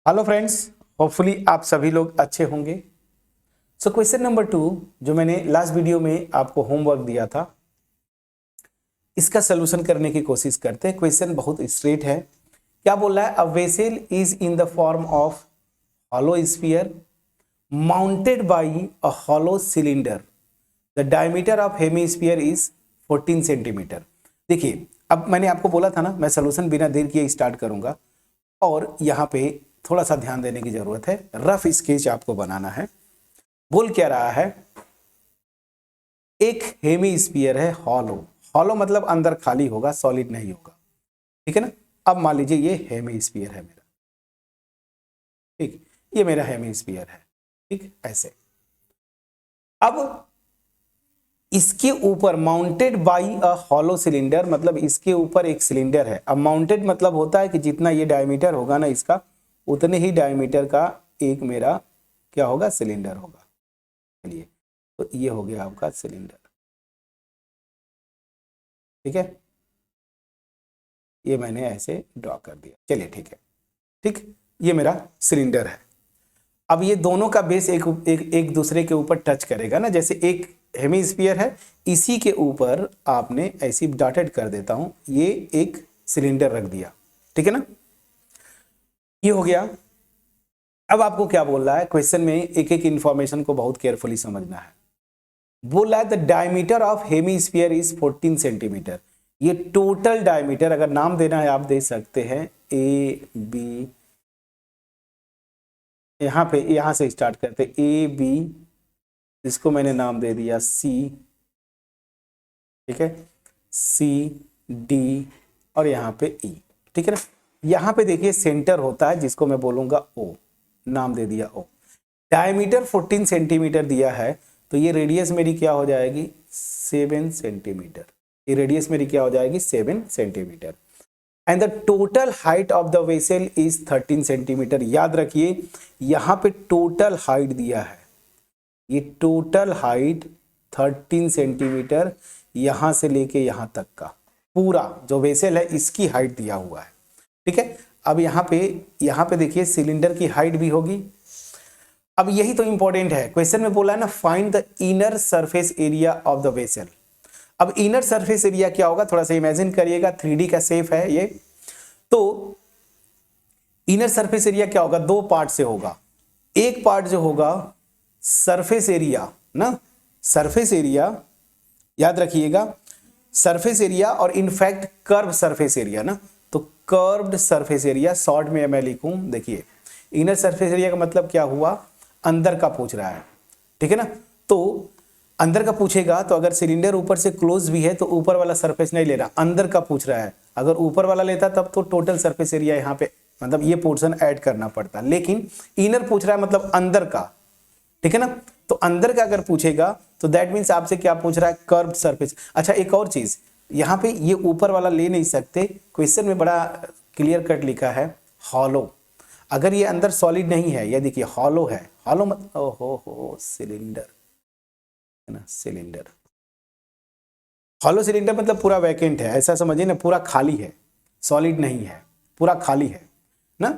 Hello friends, hopefully आप सभी लोग अच्छे होंगे। सो क्वेश्चन नंबर 2 जो मैंने लास्ट वीडियो में आपको होमवर्क दिया था, इसका सोल्यूशन करने की कोशिश करते हैं। क्वेश्चन बहुत स्ट्रेट है। क्या बोल रहा है? A vessel is in the form of hollow sphere mounted by a hollow cylinder. The diameter of hemisphere is 14 centimetre. देखिए, अब मैंने आपको बोला था ना, मैं सोल्यूशन बिना देर किए स्टार्ट करूंगा और यहाँ पे थोड़ा सा ध्यान देने की जरूरत है। रफ स्केच आपको बनाना है। बोल क्या रहा है? एक हेमी स्फीयर है हॉलो। हॉलो मतलब अंदर खाली होगा, सॉलिड नहीं होगा। ठीक है ना। अब मान लीजिए ये हेमी स्फीयर है मेरा। ठीक, ये मेरा हेमी स्फीयर है। ठीक, ऐसे। अब इसके ऊपर mounted by a hollow cylinder, मतलब इसके ऊपर एक सिलेंडर है। अब माउंटेड मतलब होता है कि जितना ये डायमीटर होगा ना इसका, उतने ही डायमीटर का एक मेरा क्या होगा? सिलेंडर होगा। चलिए, तो ये हो गया आपका सिलेंडर। ठीक है, ये मैंने ऐसे ड्रॉ कर दिया। चलिए ठीक है। ठीक, ये मेरा सिलेंडर है। अब ये दोनों का बेस एक दूसरे के ऊपर टच करेगा ना। जैसे एक हेमीस्फीयर है, इसी के ऊपर आपने ऐसी डॉटेड कर देता हूं, ये एक सिलेंडर रख दिया। ठीक है ना, ये हो गया। अब आपको क्या बोल रहा है क्वेश्चन में? एक एक इंफॉर्मेशन को बहुत केयरफुली समझना है। बोल रहा है the diameter of hemisphere is 14 centimetre. ये टोटल डायमीटर, अगर नाम देना है आप दे सकते हैं ए बी। यहां पे यहां से स्टार्ट करते ए बी, इसको मैंने नाम दे दिया सी। ठीक है, सी डी और यहां पे ई। ठीक है ना। यहां पे देखिए सेंटर होता है जिसको मैं बोलूंगा ओ, नाम दे दिया ओ। डायमीटर 14 सेंटीमीटर दिया है, तो ये रेडियस मेरी क्या हो जाएगी? 7 सेंटीमीटर। ये रेडियस मेरी क्या हो जाएगी? 7 centimetre. And the total height of the vessel is 13 centimetre. याद रखिए, यहां पे टोटल हाइट दिया है। ये टोटल हाइट 13 सेंटीमीटर, यहां से लेके यहां तक का पूरा जो वेसल है इसकी हाइट दिया हुआ है। ठीक है। अब यहां पे देखिए सिलेंडर की हाइट भी होगी। अब यही तो इंपॉर्टेंट है। क्वेश्चन में बोला है ना, find the inner surface area of the vessel. अब इनर सरफेस एरिया क्या होगा? थोड़ा सा इमेजिन करिएगा, 3D का शेप है ये। तो इनर सरफेस एरिया क्या होगा? दो पार्ट से होगा। एक पार्ट जो होगा सरफेस एरिया ना, सरफेस एरिया याद रखिएगा, सरफेस एरिया और इनफैक्ट कर्व सरफेस एरिया ना। तो कर्व्ड सरफेस एरिया शॉर्ट में मैं लिखूं। देखिए, इनर सरफेस एरिया का मतलब क्या हुआ? अंदर का पूछ रहा है। ठीक है ना। तो अंदर का पूछेगा तो अगर सिलेंडर ऊपर से क्लोज भी है तो ऊपर वाला सरफेस नहीं ले रहा, अंदर का पूछ रहा है। अगर ऊपर वाला लेता तब तो टोटल सरफेस एरिया यहाँ पे मतलब ये पोर्शन ऐड करना पड़ता, लेकिन इनर पूछ रहा है मतलब अंदर का। ठीक है ना। तो अंदर का अगर पूछेगा तो दैट मीन्स आपसे क्या पूछ रहा है? Curved surface. अच्छा, एक और चीज, यहाँ पे ये ऊपर वाला ले नहीं सकते। क्वेश्चन में बड़ा क्लियर कट लिखा है हॉलो। अगर ये अंदर सॉलिड नहीं है, ये देखिए हॉलो है। हॉलो मतलब हो सिलेंडर है ना, सिलेंडर। हॉलो सिलेंडर मतलब पूरा वैकेंट है, ऐसा समझिए ना, पूरा खाली है, सॉलिड नहीं है, पूरा खाली है ना।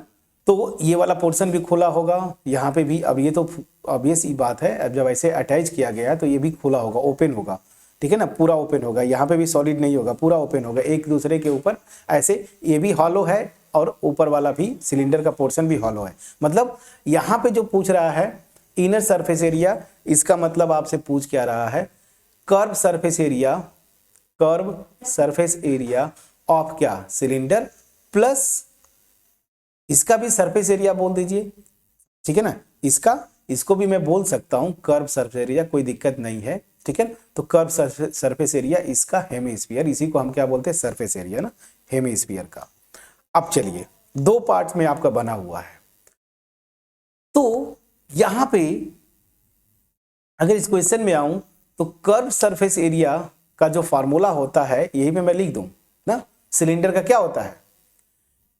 तो ये वाला पोर्शन भी खुला होगा, यहाँ पे भी। अब ये तो ऑब्वियस ही बात है, अब जब ऐसे अटैच किया गया तो ये भी खुला होगा, ओपन होगा। ठीक है ना, पूरा ओपन होगा। यहाँ पे भी सॉलिड नहीं होगा, पूरा ओपन होगा एक दूसरे के ऊपर ऐसे। ये भी हॉलो है और ऊपर वाला भी सिलेंडर का पोर्शन भी हॉलो है। मतलब यहाँ पे जो पूछ रहा है इनर सरफेस एरिया, इसका मतलब आपसे पूछ क्या रहा है? Curve surface area, curve surface area of क्या? सिलेंडर, प्लस इसका भी सरफेस एरिया बोल दीजिए। ठीक है ना, इसको भी मैं बोल सकता हूं कर्व सरफेस एरिया, कोई दिक्कत नहीं है। ठीक है, तो कर्व सरफेस एरिया इसका हेमीस्फीयर, इसी को हम क्या बोलते हैं? सरफेस एरिया ना, हेमीस्फीयर का। अब चलिए, दो पार्ट में आपका बना हुआ है। तो यहां पे अगर इस क्वेश्चन में आऊं तो कर्व सरफेस एरिया का जो फार्मूला होता है यही पे मैं लिख दूं ना। सिलेंडर का क्या होता है?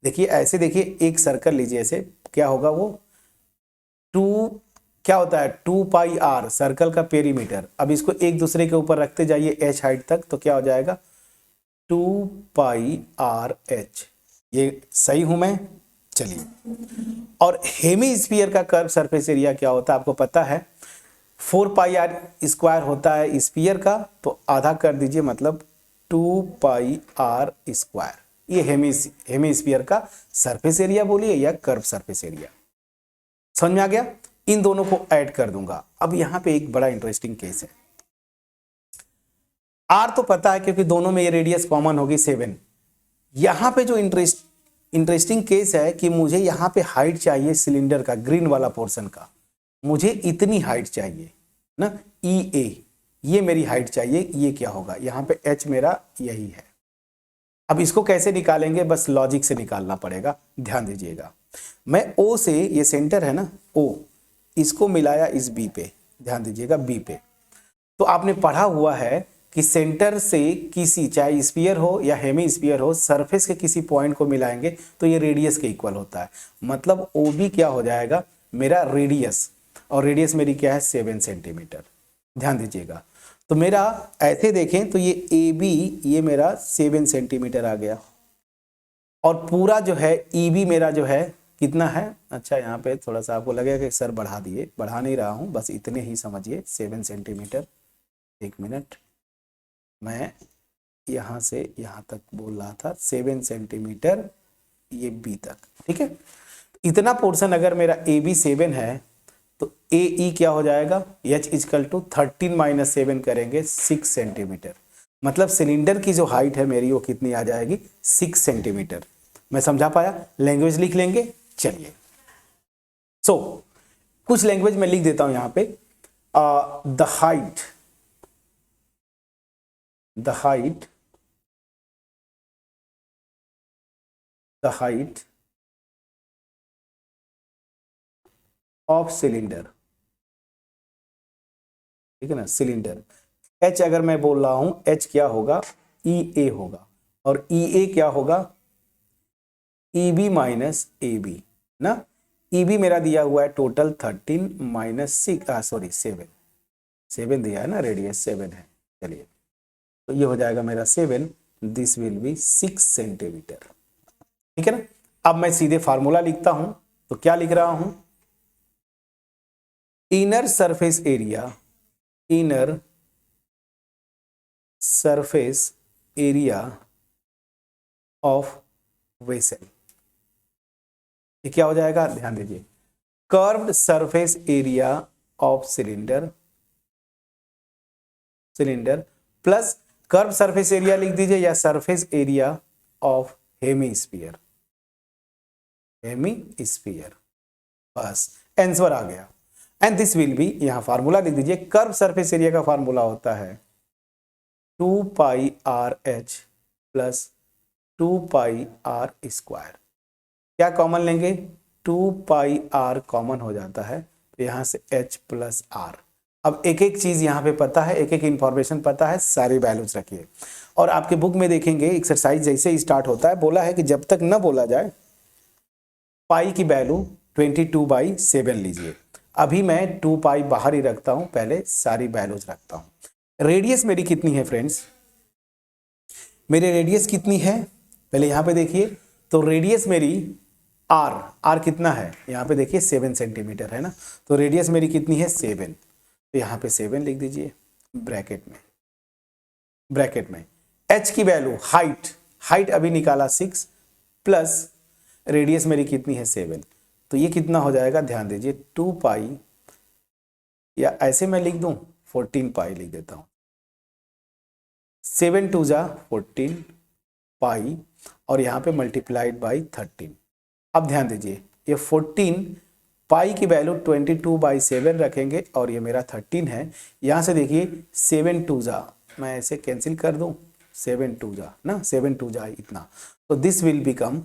देखिए ऐसे, देखिए एक सर्कल लीजिए ऐसे, क्या होगा वो? टू क्या होता है? 2πr सर्कल का पेरीमीटर। अब इसको एक दूसरे के ऊपर रखते जाइए h हाइट तक, तो क्या हो जाएगा? 2πrh। ये सही हूं मैं? चलिए, और हेमी स्फीयर का कर्व सरफेस एरिया क्या होता है आपको पता है, 4 पाई आर स्क्वायर होता है स्फीयर का, तो आधा कर दीजिए मतलब 2 पाई आर स्क्वायर। ये हेमी स्फीयर का सरफेस एरिया बोलिए या कर्व सरफेस एरिया। समझ में आ गया? इन दोनों को ऐड कर दूंगा। अब यहां पे एक बड़ा इंटरेस्टिंग केस है। आर तो पता है क्योंकि दोनों में ये रेडियस कॉमन होगी 7। यहां पे जो इंटरेस्टिंग केस है कि मुझे यहां पे हाइट चाहिए सिलेंडर का, ग्रीन वाला पोर्शन का, मुझे इतनी हाइट चाहिए ना, ई ए, ये मेरी हाइट चाहिए। ये क्या होगा, यहां पे एच मेरा यही है। अब इसको कैसे निकालेंगे, बस लॉजिक से निकालना पड़ेगा। ध्यान दीजिएगा, मैं ओ से, ये सेंटर है ना ओ, इसको मिलाया इस बी पे, ध्यान दीजिएगा बी पे। तो आपने पढ़ा हुआ है कि सेंटर से किसी, चाहे स्फीयर हो या हेमी स्फीयर हो, सरफेस के किसी पॉइंट को मिलाएंगे तो ये रेडियस के इक्वल होता है। मतलब ओ बी क्या हो जाएगा मेरा रेडियस, और रेडियस मेरी क्या है 7 सेंटीमीटर। ध्यान दीजिएगा, तो मेरा ऐसे देखें तो ये ए बी, ये मेरा 7 सेंटीमीटर आ गया, और पूरा जो है ई बी मेरा जो है कितना है। अच्छा, यहाँ पे थोड़ा सा आपको लगेगा कि सर बढ़ा दिए, बढ़ा नहीं रहा हूँ, बस इतने ही समझिए, 7 सेंटीमीटर। एक मिनट, मैं यहाँ से यहाँ तक बोल रहा था 7 सेंटीमीटर, ये बी तक, ठीक है। इतना पोर्शन अगर मेरा ए बी 7 है तो ए ई क्या हो जाएगा, एच इजकल टू 13 माइनस 7 करेंगे 6 सेंटीमीटर। मतलब सिलेंडर की जो हाइट है मेरी वो कितनी आ जाएगी 6 सेंटीमीटर। मैं समझा पाया? लैंग्वेज लिख लेंगे, चलिए। कुछ लैंग्वेज में लिख देता हूं यहां पे। द हाइट ऑफ सिलेंडर, ठीक है ना, सिलेंडर। एच अगर मैं बोल रहा हूं, एच क्या होगा, ई ए होगा, और ई ए क्या होगा, E B minus A B ना। ई बी मेरा दिया हुआ है टोटल 13 माइनस 6, सॉरी 7 दिया है ना, रेडियस 7 है। चलिए, तो ये हो जाएगा मेरा 7, दिस विल बी 6 सेंटीमीटर, ठीक है ना। अब मैं सीधे फार्मूला लिखता हूं, तो क्या लिख रहा हूं, inner surface area of vessel, ये क्या हो जाएगा, ध्यान दीजिए, curved surface area of cylinder plus curve surface area लिख दीजिए, या सरफेस एरिया ऑफ हेमीस्फीयर, बस आंसर आ गया। एंड दिस विल बी, यहां फार्मूला लिख दीजिए, कर्व सरफेस एरिया का फार्मूला होता है 2 pi R H plus 2 pi R square. क्या कॉमन लेंगे, 2 पाई आर कॉमन हो जाता है, तो यहां से h प्लस आर। अब एक एक चीज यहां पे पता है, एक एक इंफॉर्मेशन पता है, सारी वैल्यूज रखिए। और आपके बुक में देखेंगे एक्सरसाइज जैसे ही स्टार्ट होता है, बोला है कि जब तक न बोला जाए पाई की वैल्यू 22/7 लीजिए। अभी मैं 2 पाई बाहर ही रखता हूं, पहले सारी वैल्यूज रखता हूं। रेडियस मेरी कितनी है फ्रेंड्स, मेरी रेडियस कितनी है, पहले यहां पे देखिए, तो रेडियस मेरी आर कितना है, यहां पे देखिए 7 सेंटीमीटर है ना, तो रेडियस मेरी कितनी है 7, तो यहां पे 7 लिख दीजिए ब्रैकेट में। एच की वैल्यू, हाइट अभी निकाला 6 प्लस रेडियस मेरी कितनी है 7, तो ये कितना हो जाएगा, ध्यान दीजिए 2 पाई, या ऐसे मैं लिख दूं 14 पाई लिख देता हूं, 7 2 जा 14 पाई, और यहां पे मल्टीप्लाइड बाई 13। अब ध्यान दीजिए, ये 14 पाई की वैल्यू 22/7 रखेंगे, और ये मेरा 13 है। यहां से देखिए 7 2 जा, मैं ऐसे कैंसिल कर दूं, 7 2 जा ना, 7 2 जा इतना, तो दिस विल बिकम,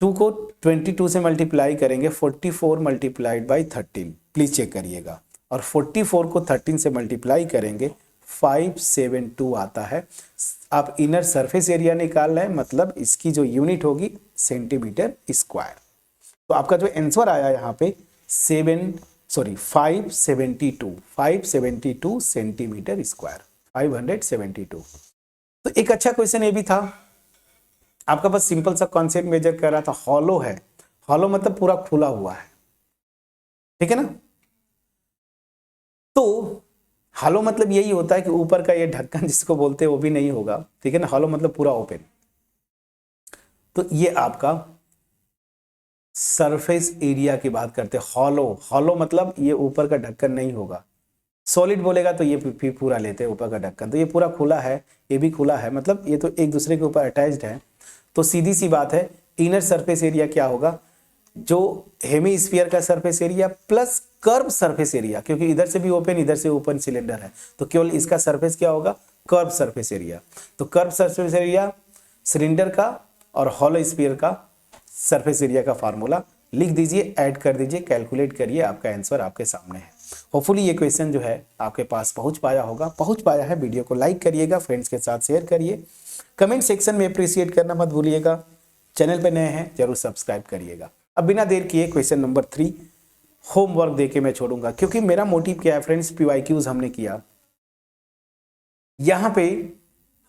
2 को 22 से मल्टीप्लाई करेंगे, 44 मल्टीप्लाइड बाई 13, प्लीज चेक करिएगा, और 44 को 13 से मल्टीप्लाई करेंगे 572 आता है। आप इनर सरफेस एरिया निकाल रहे हैं, मतलब इसकी जो यूनिट होगी सेंटीमीटर स्क्वायर। तो आपका जो आंसर आया यहाँ पे 572 सेंटीमीटर स्क्वायर, 572। तो एक अच्छा क्वेश्चन ये भी था, आपका बस सिंपल सा कॉन्सेप्ट मेजर कर रहा था, हॉलो है हॉलो मतलब पूरा खुला हुआ है, ठीक है ना। तो हॉलो मतलब यही होता है कि ऊपर का ये ढक्कन जिसको बोलते हैं वो भी नहीं होगा, ठीक है ना। हॉलो मतलब पूरा ओपन। तो ये आपका सरफेस एरिया की बात करते हैं। हॉलो, हॉलो मतलब ये ऊपर का ढक्कन नहीं होगा। सॉलिड बोलेगा तो ये पूरा लेते हैं ऊपर का ढक्कन, तो ये पूरा खुला है, ये भी खुला है, मतलब ये तो एक दूसरे के ऊपर अटैच्ड है। तो सीधी सी बात है, इनर सरफेस एरिया क्या होगा, जो हेमीस्फीयर का surface area plus curve surface area, क्योंकि इधर से भी ओपन इधर से ओपन सिलेंडर है, तो केवल इसका सरफेस क्या होगा, कर्व सरफेस एरिया। तो कर्व सरफेस एरिया सिलेंडर का और हॉलो स्फीयर का सरफेस एरिया का फार्मूला लिख दीजिए, ऐड कर दीजिए, कैलकुलेट करिए, आपका आंसर आपके सामने है। होपफुली ये क्वेश्चन जो है आपके पास पहुंच पाया होगा। पहुंच पाया है, वीडियो को लाइक करिएगा, फ्रेंड्स के साथ शेयर करिए, कमेंट सेक्शन में अप्रिशिएट करना मत भूलिएगा। चैनल पे नए हैं जरूर सब्सक्राइब करिएगा। अब बिना देर किए क्वेश्चन नंबर 3 होमवर्क देके मैं छोड़ूंगा, क्योंकि मेरा मोटिव क्या है फ्रेंड्स, पीवाईक्यूज हमने किया, यहाँ पे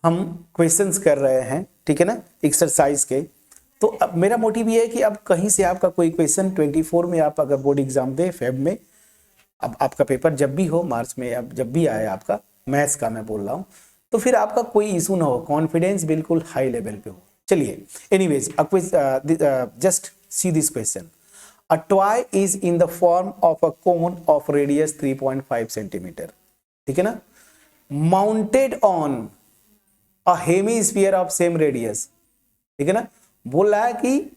हम क्वेश्चंस कर रहे हैं, ठीक है ना, एक्सरसाइज के। तो अब मेरा मोटिव ये है कि अब कहीं से आपका कोई क्वेश्चन 24 में आप अगर बोर्ड एग्जाम दे फेब में, अब आपका पेपर जब भी हो मार्च में, अब जब भी आए आपका मैथ्स का मैं बोल रहा हूँ, तो फिर आपका कोई इशू ना हो, कॉन्फिडेंस बिल्कुल हाई लेवल पे हो। चलिए anyways, just see this question. A toy is in the form of a cone of radius 3.5 centimetre, ठीक है ना, mounted on a hemisphere of same radius, ठीक है ना। बोल रहा है कि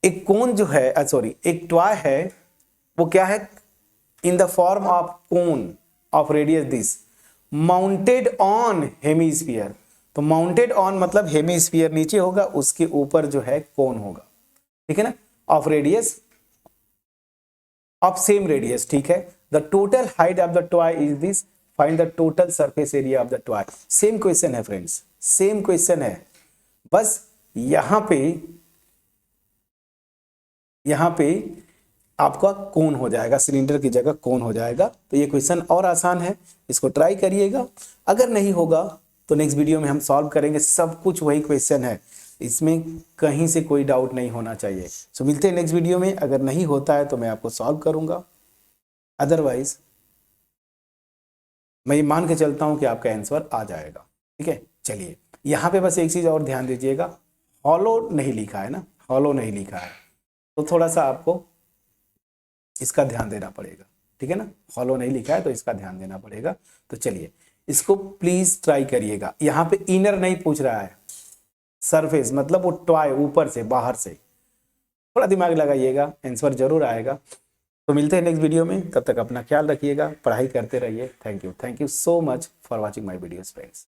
एक कोन जो है, सॉरी एक टॉय है, वो क्या है, in the form of cone of radius this, mounted on hemisphere. तो माउंटेड ऑन मतलब हेमीस्फीयर नीचे होगा, उसके ऊपर जो है कोन होगा, ठीक है ना, of radius of same radius, ठीक है। The total height of the toy is this, find the total surface area of the toy. Same question है फ्रेंड्स, सेम क्वेश्चन है, बस यहां पे आपका कोन हो जाएगा, सिलेंडर की जगह कोन हो जाएगा। तो ये क्वेश्चन और आसान है, इसको ट्राई करिएगा। अगर नहीं होगा तो नेक्स्ट वीडियो में हम सॉल्व करेंगे, सब कुछ वही क्वेश्चन है, इसमें कहीं से कोई डाउट नहीं होना चाहिए। सो मिलते हैं नेक्स्ट वीडियो में, अगर नहीं होता है तो मैं आपको सॉल्व करूंगा, अदरवाइज मैं ये मान के चलता हूं कि आपका आंसर आ जाएगा, ठीक है। चलिए यहाँ पे बस एक चीज और ध्यान दीजिएगा, हॉलो नहीं लिखा है ना, हॉलो नहीं लिखा है, तो थोड़ा सा आपको इसका ध्यान देना पड़ेगा, ठीक है ना, हॉलो नहीं लिखा है तो इसका ध्यान देना पड़ेगा। तो चलिए इसको प्लीज ट्राई करिएगा। यहाँ पे इनर नहीं पूछ रहा है, सरफेस मतलब वो टॉय ऊपर से बाहर से, थोड़ा दिमाग लगाइएगा, आंसर जरूर आएगा। तो मिलते हैं नेक्स्ट वीडियो में, तब तक अपना ख्याल रखिएगा, पढ़ाई करते रहिए। Thank you so much for watching my videos friends.